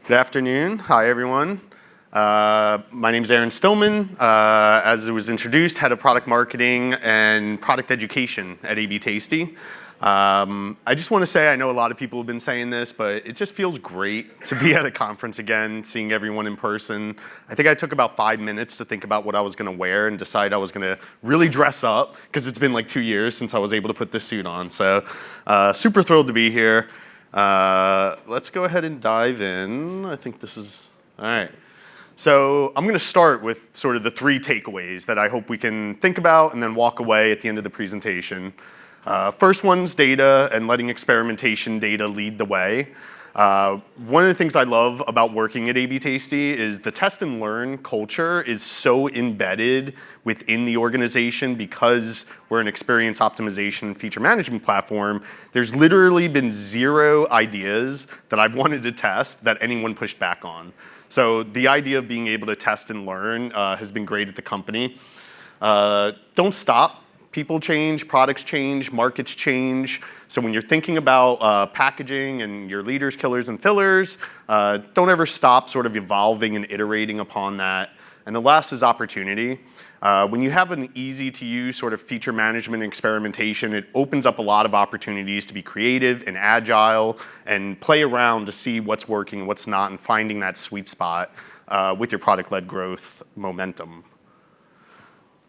Good afternoon. Hi, everyone. My name is Aaron Stillman. As it was introduced, head of product marketing and product education at AB Tasty. I just want to say, I know a lot of people have been saying this, but it just feels great to be at a conference again, seeing everyone in person. I think I took about 5 minutes to think about what I was going to wear and decide I was going to really dress up, because it's been like 2 years since I was able to put this suit on. So super thrilled to be here. Let's go ahead and dive in. I think this is, all right. So I'm going to start with sort of the 3 takeaways that I hope we can think about and then walk away at the end of the presentation. First one's data and letting experimentation data lead the way. One of the things I love about working at AB Tasty is the test and learn culture is so embedded within the organization because we're an experience optimization and feature management platform. There's literally been 0 ideas that I've wanted to test that anyone pushed back on. So the idea of being able to test and learn has been great at the company. Don't stop. People change, products change, markets change. So when you're thinking about packaging and your leaders, killers, and fillers, don't ever stop sort of evolving and iterating upon that. And the last is opportunity. When you have an easy-to-use sort of feature management and experimentation, it opens up a lot of opportunities to be creative and agile and play around to see what's working and what's not, and finding that sweet spot with your product-led growth momentum.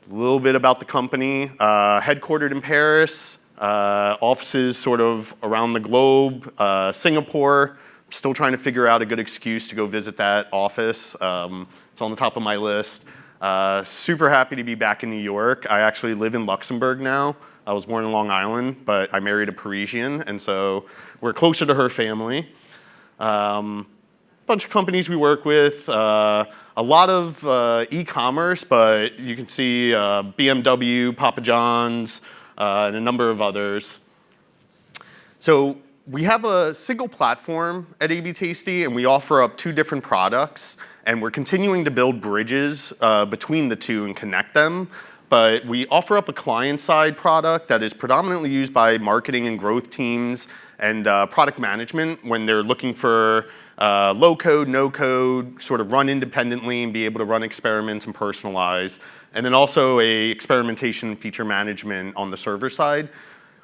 A little bit about the company, headquartered in Paris, offices sort of around the globe, Singapore. Still trying to figure out a good excuse to go visit that office. It's on the top of my list. Super happy to be back in New York. I actually live in Luxembourg now. I was born in Long Island, but I married a Parisian, and so we're closer to her family. Bunch of companies we work with. A lot of e-commerce, but you can see BMW, Papa John's, and a number of others. So we have a single platform at AB Tasty, and we offer up 2 different products, and we're continuing to build bridges between the 2 and connect them. But we offer up a client-side product that is predominantly used by marketing and growth teams and product management when they're looking for low code, no code, sort of run independently and be able to run experiments and personalize. And then also a experimentation feature management on the server side.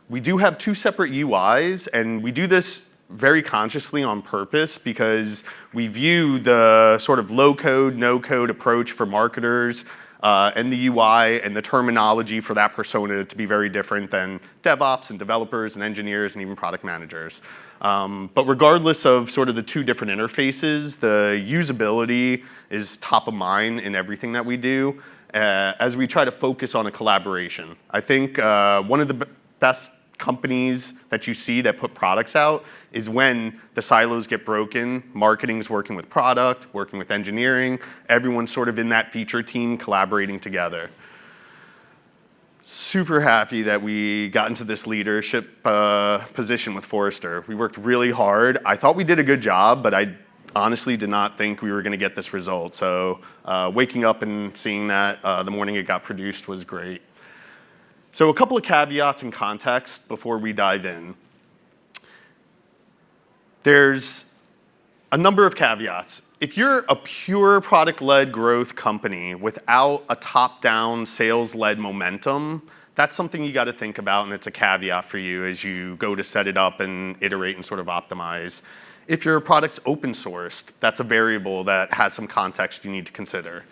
We do have 2 separate UIs, and we do this very consciously on purpose because we view the sort of low code, no code approach for marketers and the UI and the terminology for that persona to be very different than DevOps and developers and engineers and even product managers. But regardless of sort of the 2 different interfaces, the usability is top of mind in everything that we do as we try to focus on a collaboration. I think one of the best companies that you see that put products out is when the silos get broken. Marketing's working with product, working with engineering, everyone's sort of in that feature team collaborating together. Super happy that we got into this leadership position with Forrester. We worked really hard. I thought we did a good job, but I honestly did not think we were going to get this result. So waking up and seeing that the morning it got produced was great. So a couple of caveats and context before we dive in. There's a number of caveats. If you're a pure product-led growth company without a top-down sales-led momentum, that's something you got to think about, and it's a caveat for you as you go to set it up and iterate and sort of optimize. If your product's open sourced, that's a variable that has some context you need to consider.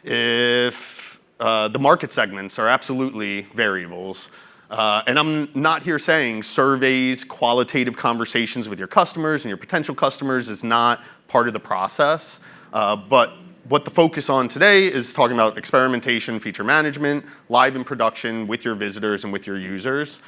If the market segments are absolutely variables. And I'm not here saying surveys, qualitative conversations with your customers and your potential customers is not part of the process. But what the focus on today is talking about experimentation, feature management, live in production with your visitors and with your users.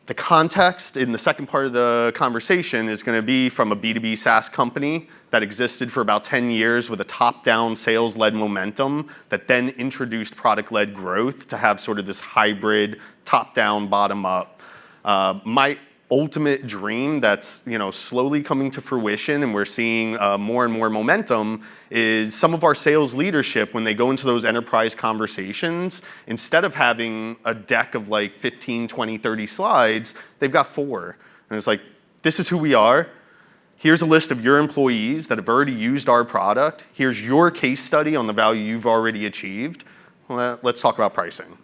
The context in the second part of the conversation is going to be from a B2B SaaS company that existed for about 10 years with a top-down sales-led momentum that then introduced product-led growth to have sort of this hybrid top-down, bottom-up. My ultimate dream that's slowly coming to fruition, and we're seeing more and more momentum, is some of our sales leadership, when they go into those enterprise conversations, instead of having a deck of like 15, 20, 30 slides, they've got 4. And it's like, this is who we are. Here's a list of your employees that have already used our product. Here's your case study on the value you've already achieved. Well, let's talk about pricing.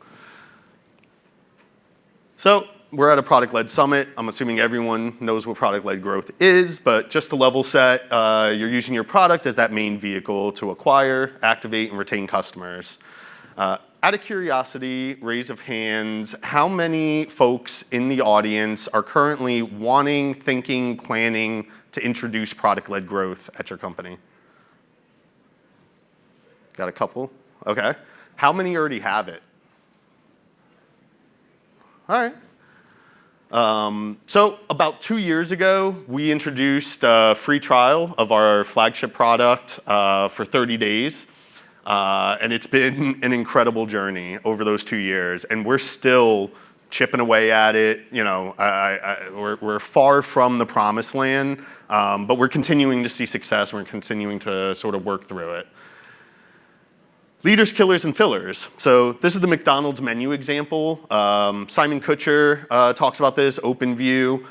So we're at a product-led summit. I'm assuming everyone knows what product-led growth is, but just to level set, you're using your product as that main vehicle to acquire, activate, and retain customers. Out of curiosity, raise of hands, how many folks in the audience are currently wanting, thinking, planning to introduce product-led growth at your company? Got a couple? Okay. How many already have it? All right. So about 2 years ago, we introduced a free trial of our flagship product for 30 days. And it's been an incredible journey over those 2 years. And we're still chipping away at it. You know, we're far from the promised land, but we're continuing to see success. We're continuing to sort of work through it. Leaders, killers, and fillers. So this is the McDonald's menu example. Simon Kucher talks about this, OpenView.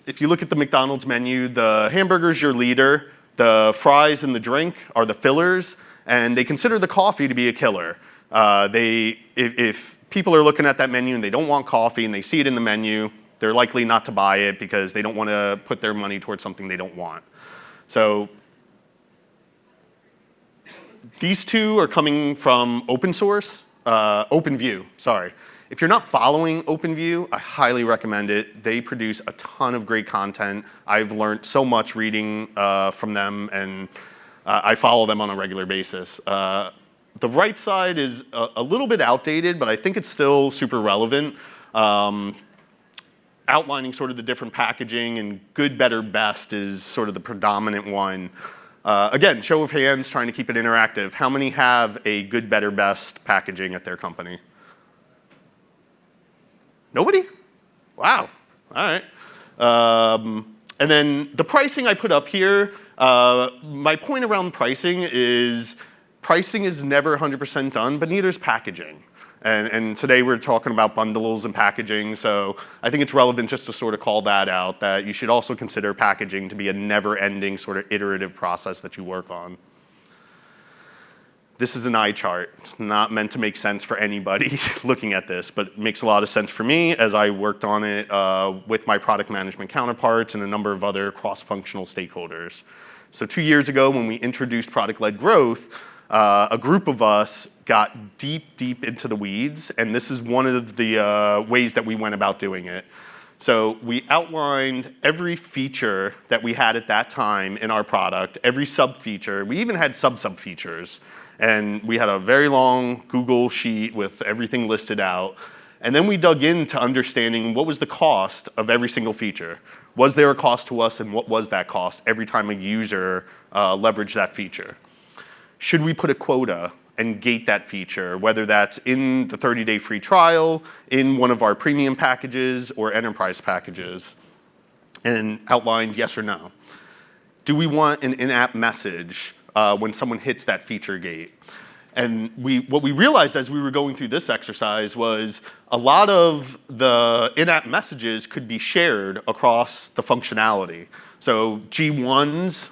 If you look at the McDonald's menu, the hamburger's your leader, the fries and the drink are the fillers, and they consider the coffee to be a killer. If people are looking at that menu and they don't want coffee and they see it in the menu, they're likely not to buy it because they don't want to put their money towards something they don't want. So these two are coming from open source, OpenView, sorry. If you're not following OpenView, I highly recommend it. They produce a ton of great content. I've learned so much reading from them, and I follow them on a regular basis. The right side is a little bit outdated, but I think it's still super relevant, outlining sort of the different packaging, and good, better, best is sort of the predominant one. Again, show of hands, trying to keep it interactive. How many have a good, better, best packaging at their company? Nobody? Wow. All right. And then the pricing I put up here, my point around pricing is never 100% done, but neither is packaging. And today we're talking about bundles and packaging, so I think it's relevant just to sort of call that out, that you should also consider packaging to be a never-ending sort of iterative process that you work on. This is an eye chart. It's not meant to make sense for anybody looking at this, but it makes a lot of sense for me as I worked on it with my product management counterparts and a number of other cross-functional stakeholders. So 2 years ago, when we introduced product-led growth, a group of us got deep into the weeds, and this is one of the ways that we went about doing it. So we outlined every feature that we had at that time in our product, every sub-feature. We even had sub-features. And we had a very long Google sheet with everything listed out. And then we dug into understanding what was the cost of every single feature. Was there a cost to us, and what was that cost every time a user leveraged that feature? Should we put a quota and gate that feature, whether that's in the 30-day free trial, in one of our premium packages, or enterprise packages? And outlined yes or no. Do we want an in-app message when someone hits that feature gate? And what we realized as we were going through this exercise was a lot of the in-app messages could be shared across the functionality. So G1s,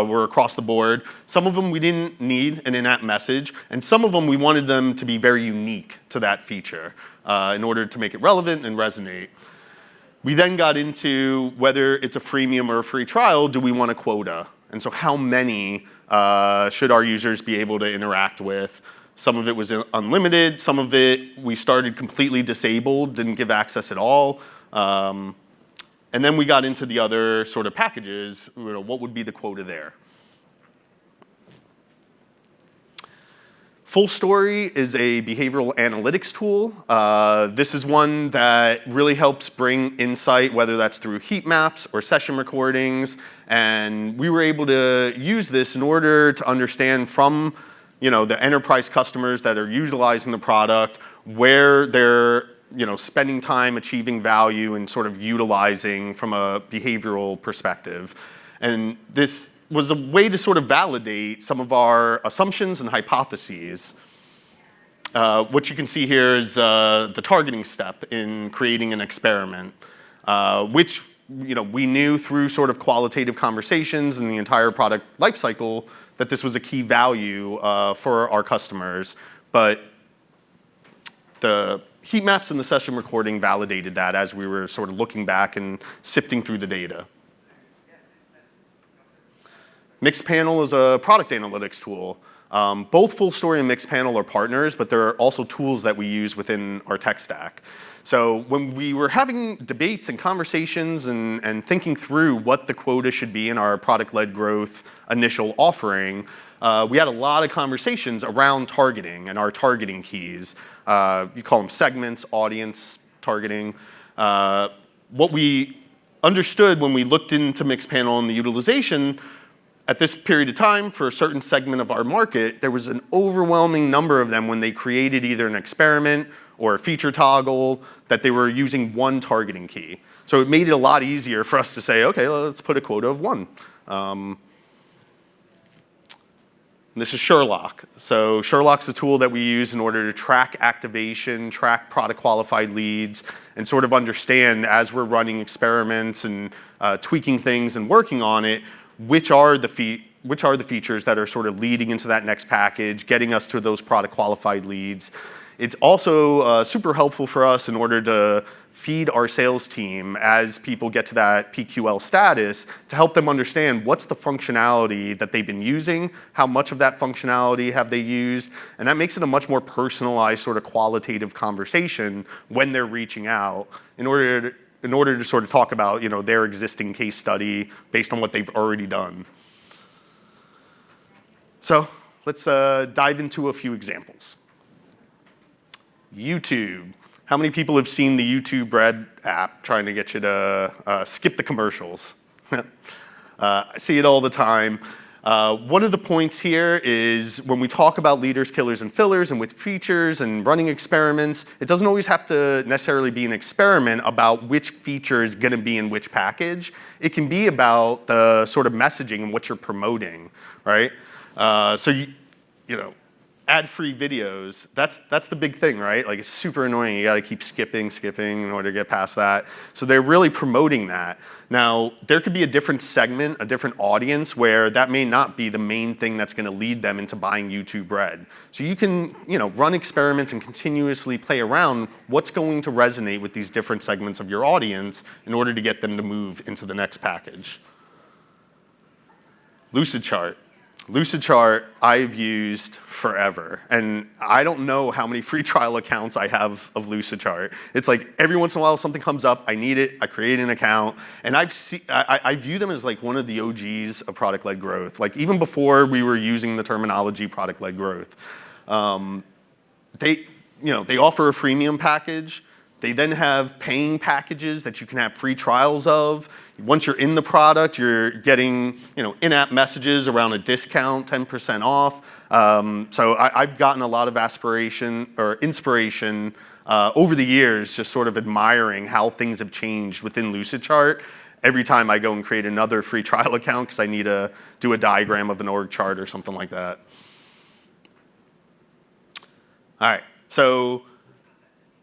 were across the board. Some of them we didn't need an in-app message, and some of them we wanted them to be very unique to that feature in order to make it relevant and resonate. We then got into whether it's a freemium or a free trial, do we want a quota? And so how many should our users be able to interact with? Some of it was unlimited. Some of it we started completely disabled, didn't give access at all. And then we got into the other sort of packages. What would be the quota there? Full Story is a behavioral analytics tool. This is one that really helps bring insight, whether that's through heat maps or session recordings. And we were able to use this in order to understand from the enterprise customers that are utilizing the product, where they're spending time achieving value and sort of utilizing from a behavioral perspective. And this was a way to sort of validate some of our assumptions and hypotheses. What you can see here is the targeting step in creating an experiment, which we knew through sort of qualitative conversations and the entire product lifecycle that this was a key value for our customers. But the heat maps and the session recording validated that as we were sort of looking back and sifting through the data. Mixpanel is a product analytics tool. Both FullStory and Mixpanel are partners, but they're also tools that we use within our tech stack. So when we were having debates and conversations and thinking through what the quota should be in our product-led growth initial offering, we had a lot of conversations around targeting and our targeting keys. You call them segments, audience targeting. What we understood when we looked into Mixpanel and the utilization at this period of time for a certain segment of our market, there was an overwhelming number of them when they created either an experiment or a feature toggle that they were using one targeting key. So it made it a lot easier for us to say, okay, let's put a quota of 1. This is Sherlock. So Sherlock's a tool that we use in order to track activation, track product qualified leads, and sort of understand as we're running experiments and tweaking things and working on it, which are the features that are sort of leading into that next package, getting us to those product qualified leads. It's also super helpful for us in order to feed our sales team as people get to that PQL status to help them understand what's the functionality that they've been using, how much of that functionality have they used, and that makes it a much more personalized sort of qualitative conversation when they're reaching out in order to sort of talk about their existing case study based on what they've already done. So let's dive into a few examples. YouTube. How many people have seen the YouTube Red app trying to get you to skip the commercials? I see it all the time. One of the points here is when we talk about leaders, killers, and fillers, and with features and running experiments, it doesn't always have to necessarily be an experiment about which feature is going to be in which package. It can be about the sort of messaging and what you're promoting, right? So ad-free videos, that's the big thing, right? Like, it's super annoying. You got to keep skipping in order to get past that. So they're really promoting that. Now, there could be a different segment, a different audience where that may not be the main thing that's going to lead them into buying YouTube Red. So you can, run experiments and continuously play around what's going to resonate with these different segments of your audience in order to get them to move into the next package. Lucidchart. Lucidchart I've used forever, and I don't know how many free trial accounts I have of Lucidchart. It's like every once in a while something comes up, I need it, I create an account, and I view them as like one of the OGs of product-led growth. Like even before we were using the terminology product-led growth, they offer a freemium package. They then have paying packages that you can have free trials of. Once you're in the product, you're getting in-app messages around a discount, 10% off. So I've gotten a lot of inspiration over the years, just sort of admiring how things have changed within Lucidchart. Every time I go and create another free trial account because I need to do a diagram of an org chart or something like that. All right, so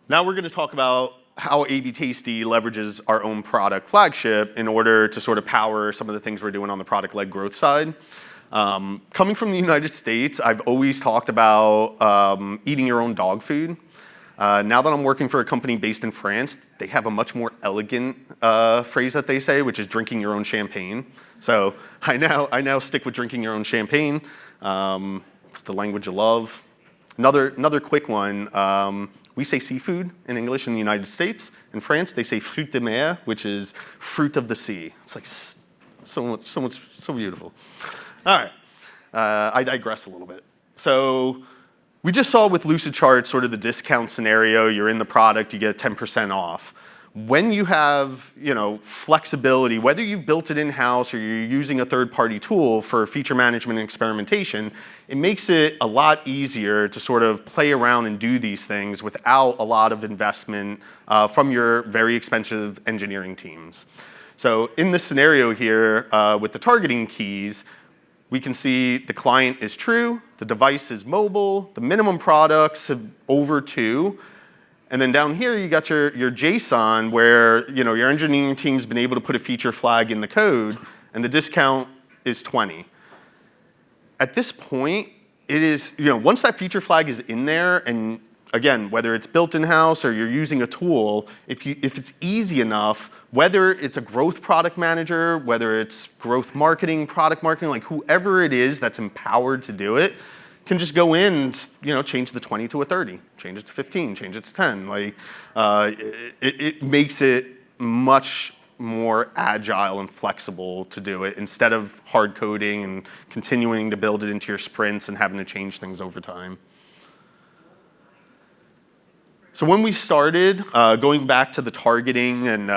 now we're going to talk about how AB Tasty leverages our own product flagship in order to sort of power some of the things we're doing on the product-led growth side. Coming from the United States, I've always talked about eating your own dog food. Now that I'm working for a company based in France, they have a much more elegant phrase that they say, which is drinking your own champagne. So I now stick with drinking your own champagne. It's the language of love. Another quick one. We say seafood in English in the United States. In France, they say fruit de mer, which is fruit of the sea. It's like so beautiful. All right, I digress a little bit. So we just saw with Lucidchart sort of the discount scenario. You're in the product, you get 10% off. When you have flexibility, whether you've built it in-house or you're using a third-party tool for feature management and experimentation, it makes it a lot easier to sort of play around and do these things without a lot of investment from your very expensive engineering teams. So in this scenario here, with the targeting keys, we can see the client is true, the device is mobile, the minimum products have over 2, And then down here, you got your JSON where your engineering team's been able to put a feature flag in the code, and the discount is 20. At this point, it is, once that feature flag is in there, and again, whether it's built in-house or you're using a tool, if it's easy enough, whether it's a growth product manager, whether it's growth marketing, product marketing, like whoever it is that's empowered to do it, can just go in and change the 20 to a 30, change it to 15, change it to 10. Like, it makes it much more agile and flexible to do it instead of hard coding and continuing to build it into your sprints and having to change things over time. So when we started, going back to the targeting and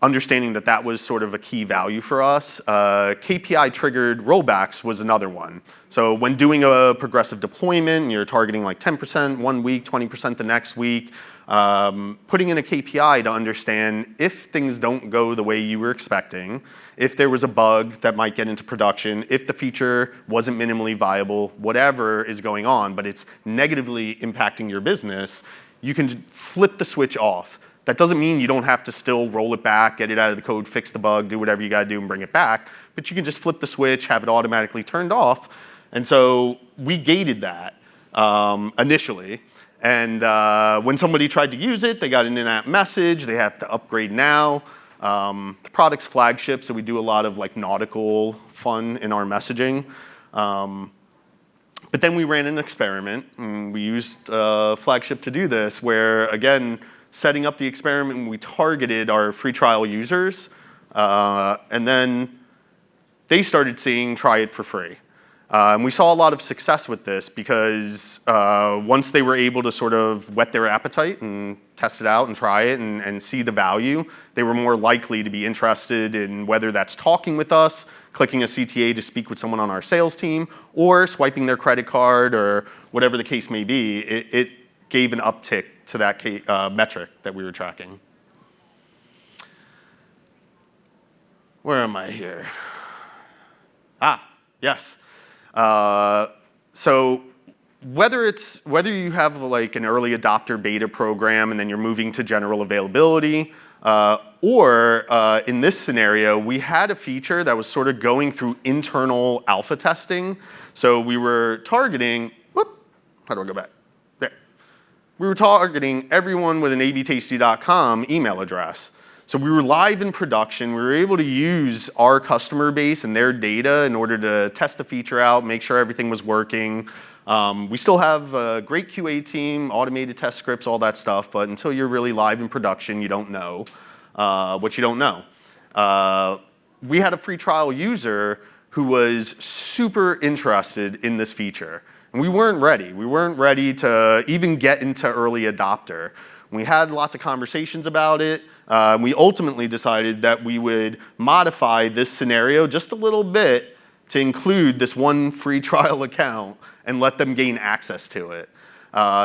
understanding that that was sort of a key value for us, KPI triggered rollbacks was another one. So when doing a progressive deployment, you're targeting like 10% one week, 20% the next week, putting in a KPI to understand if things don't go the way you were expecting, if there was a bug that might get into production, if the feature wasn't minimally viable, whatever is going on, but it's negatively impacting your business, you can flip the switch off. That doesn't mean you don't have to still roll it back, get it out of the code, fix the bug, do whatever you gotta do and bring it back, but you can just flip the switch, have it automatically turned off. And so we gated that initially. And when somebody tried to use it, they got an in-app message, they have to upgrade now. The product's flagship, so we do a lot of like nautical fun in our messaging. But then we ran an experiment, and we used flagship to do this, where again, setting up the experiment, we targeted our free trial users, and then they started seeing try it for free. And we saw a lot of success with this because once they were able to sort of whet their appetite and test it out and try it and see the value, they were more likely to be interested in whether that's talking with us, clicking a CTA to speak with someone on our sales team, or swiping their credit card or whatever the case may be. It gave an uptick to that metric that we were tracking. Where am I here? Yes. So whether you have like an early adopter beta program and then you're moving to general availability, or in this scenario, we had a feature that was sort of going through internal alpha testing. So we were targeting, how do I go back? There. We were targeting everyone with an abtasty.com email address. So we were live in production. We were able to use our customer base and their data in order to test the feature out, make sure everything was working. We still have a great QA team, automated test scripts, all that stuff, but until you're really live in production, you don't know what you don't know. We had a free trial user who was super interested in this feature, and we weren't ready. We weren't ready to even get into early adopter. We had lots of conversations about it. We ultimately decided that we would modify this scenario just a little bit to include this one free trial account and let them gain access to it.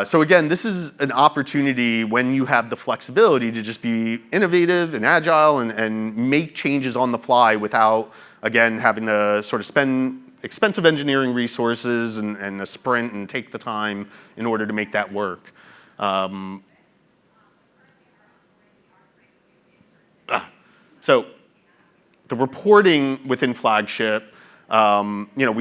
So again, this is an opportunity when you have the flexibility to just be innovative and agile and make changes on the fly without, again, having to sort of spend expensive engineering resources and a sprint and take the time in order to make that work. So the reporting within Flagship, we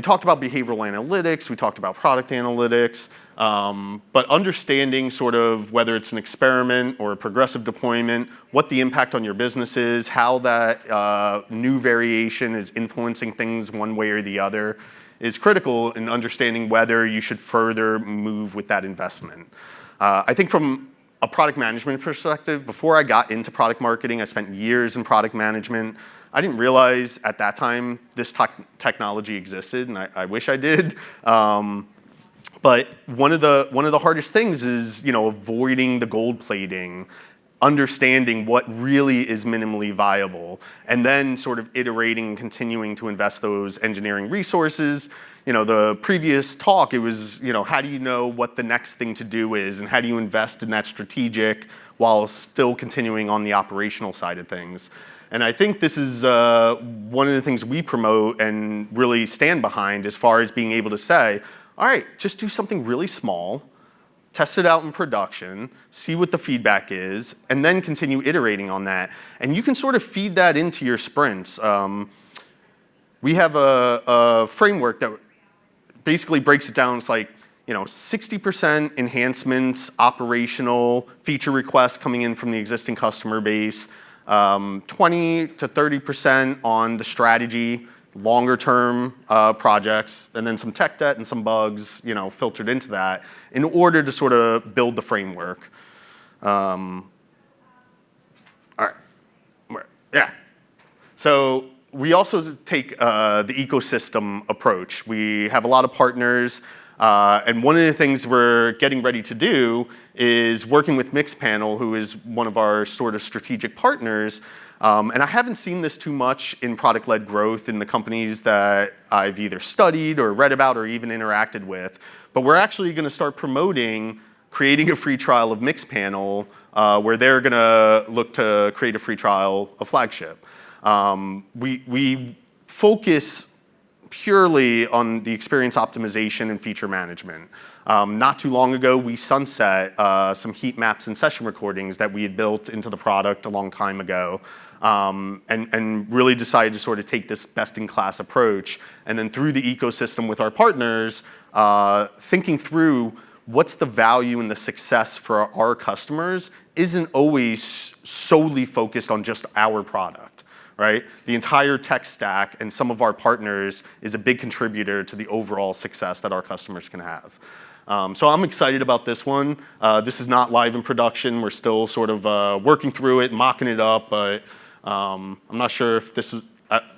talked about behavioral analytics, we talked about product analytics, but understanding sort of whether it's an experiment or a progressive deployment, what the impact on your business is, how that new variation is influencing things one way or the other is critical in understanding whether you should further move with that investment. I think from a product management perspective, before I got into product marketing, I spent years in product management. I didn't realize at that time this technology existed, and I wish I did. But one of the hardest things is avoiding the gold plating, understanding what really is minimally viable, and then sort of iterating and continuing to invest those engineering resources. The previous talk, it was, how do you know what the next thing to do is, and how do you invest in that strategic while still continuing on the operational side of things? And I think this is one of the things we promote and really stand behind as far as being able to say, all right, just do something really small, test it out in production, see what the feedback is, and then continue iterating on that. And you can sort of feed that into your sprints. We have a framework that basically breaks it down. It's like, 60% enhancements, operational, feature requests coming in from the existing customer base, 20 to 30% on the strategy, longer term projects, and then some tech debt and some bugs, filtered into that in order to sort of build the framework. All right, yeah. So we also take the ecosystem approach. We have a lot of partners, and one of the things we're getting ready to do is working with Mixpanel, who is one of our sort of strategic partners. And I haven't seen this too much in product-led growth in the companies that I've either studied or read about or even interacted with. But we're actually going to start promoting creating a free trial of Mixpanel, where they're going to look to create a free trial of Flagship. We focus purely on the experience optimization and feature management. Not too long ago, we sunset some heat maps and session recordings that we had built into the product a long time ago, and really decided to sort of take this best-in-class approach. And then through the ecosystem with our partners, thinking through what's the value and the success for our customers isn't always solely focused on just our product. Right? The entire tech stack and some of our partners is a big contributor to the overall success that our customers can have. So I'm excited about this one. This is not live in production. We're still sort of working through it, mocking it up, but I'm not sure if this is,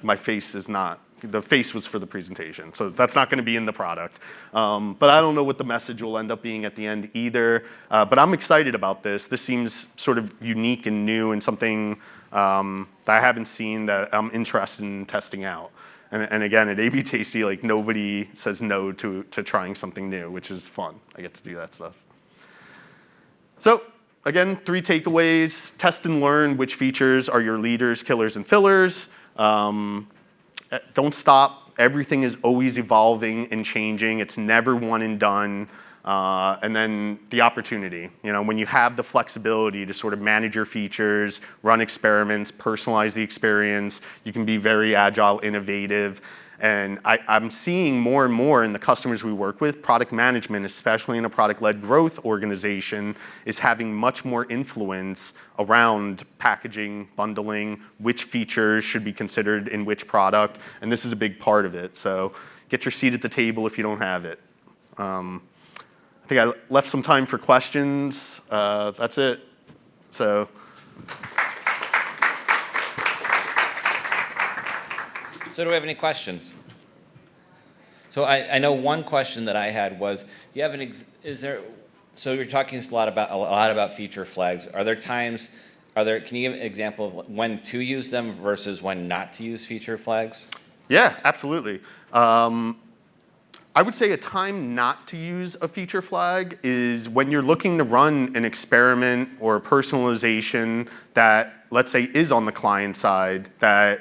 my face is not, the face was for the presentation, so that's not gonna be in the product. But I don't know what the message will end up being at the end either, but I'm excited about this. This seems sort of unique and new and something that I haven't seen that I'm interested in testing out. And again, at A/B Tasty, like nobody says no to trying something new, which is fun. I get to do that stuff. So again, 3 takeaways: test and learn which features are your leaders, killers, and fillers. Don't stop. Everything is always evolving and changing. It's never one and done. And then the opportunity. When you have the flexibility to sort of manage your features, run experiments, personalize the experience, you can be very agile, innovative. And I'm seeing more and more in the customers we work with, product management, especially in a product-led growth organization, is having much more influence around packaging, bundling, which features should be considered in which product, and this is a big part of it. So get your seat at the table if you don't have it. I think I left some time for questions. That's it. So do we have any questions? So I know one question that I had was, do you have so you're talking a lot about feature flags. Are there times, can you give an example of when to use them versus when not to use feature flags? Yeah, absolutely. I would say a time not to use a feature flag is when you're looking to run an experiment or a personalization that, let's say, is on the client side, that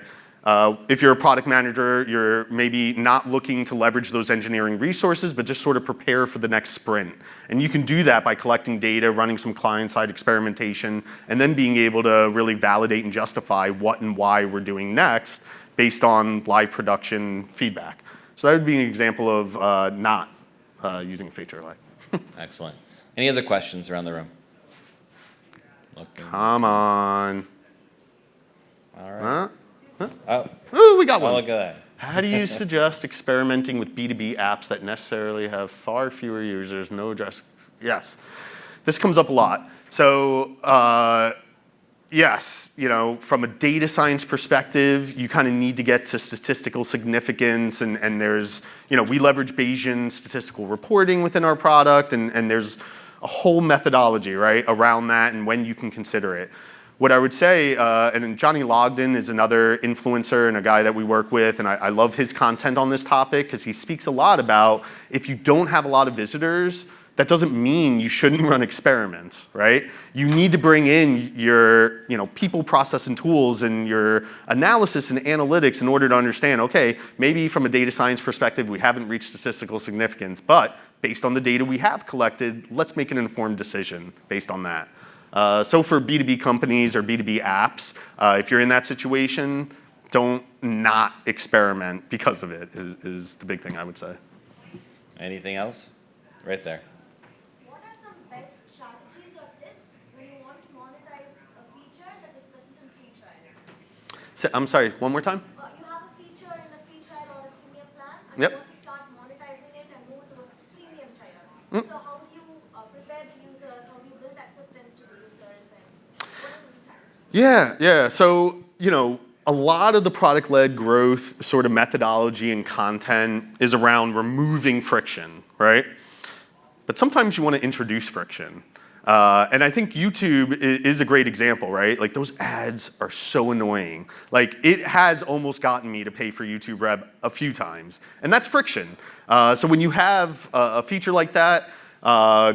if you're a product manager, you're maybe not looking to leverage those engineering resources, but just sort of prepare for the next sprint. And you can do that by collecting data, running some client-side experimentation, and then being able to really validate and justify what and why we're doing next based on live production feedback. So that would be an example of not using a feature flag. Excellent. Any other questions around the room? Come on. All right. Huh? Oh, we got one. Oh, look at that. How do you suggest experimenting with B2B apps that necessarily have far fewer users, no address? Yes, this comes up a lot. So yes, from a data science perspective, you kind of need to get to statistical significance, and there's, we leverage Bayesian statistical reporting within our product, and there's a whole methodology, right, around that and when you can consider it. What I would say, and Johnny Logden is another influencer and a guy that we work with, and I love his content on this topic because he speaks a lot about if you don't have a lot of visitors, that doesn't mean you shouldn't run experiments, right? You need to bring in your people, process, and tools and your analysis and analytics in order to understand, okay, maybe from a data science perspective, we haven't reached statistical significance, but based on the data we have collected, let's make an informed decision based on that. So for B2B companies or B2B apps, if you're in that situation, don't not experiment because of it is the big thing I would say. Anything else? Right there. What are some best strategies or tips when you want to monetize a feature that is present in free trial? So, I'm sorry, one more time? You have a feature in a free trial or a freemium plan, and Yep. you want to start monetizing it and move to a premium trial. So how do you prepare the users? How do you build acceptance to the users? And what are some strategies? Yeah. So, a lot of the product-led growth sort of methodology and content is around removing friction, right? But sometimes you want to introduce friction. And I think YouTube is a great example, right? Like those ads are so annoying. Like it has almost gotten me to pay for YouTube Red a few times. And that's friction. So when you have a feature like that,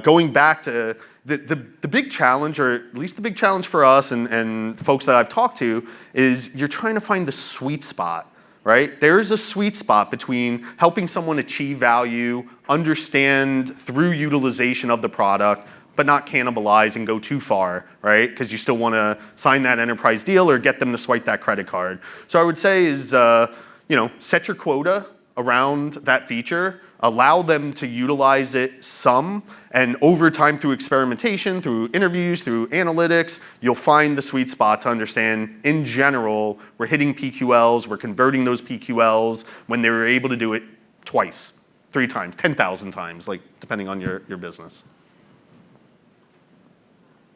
going back to the big challenge, or at least the big challenge for us and folks that I've talked to, is you're trying to find the sweet spot, right? There's a sweet spot between helping someone achieve value, understand through utilization of the product, but not cannibalize and go too far, right? Because you still want to sign that enterprise deal or get them to swipe that credit card. So I would say is, set your quota around that feature, allow them to utilize it some, and over time through experimentation, through interviews, through analytics, you'll find the sweet spot to understand, in general, we're hitting PQLs, we're converting those PQLs when they were able to do it twice, 3 times, 10,000 times, like depending on your business.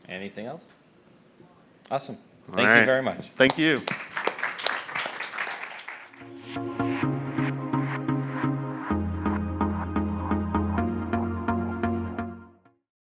Anything else? Awesome. All Thank right. you very much. Thank you.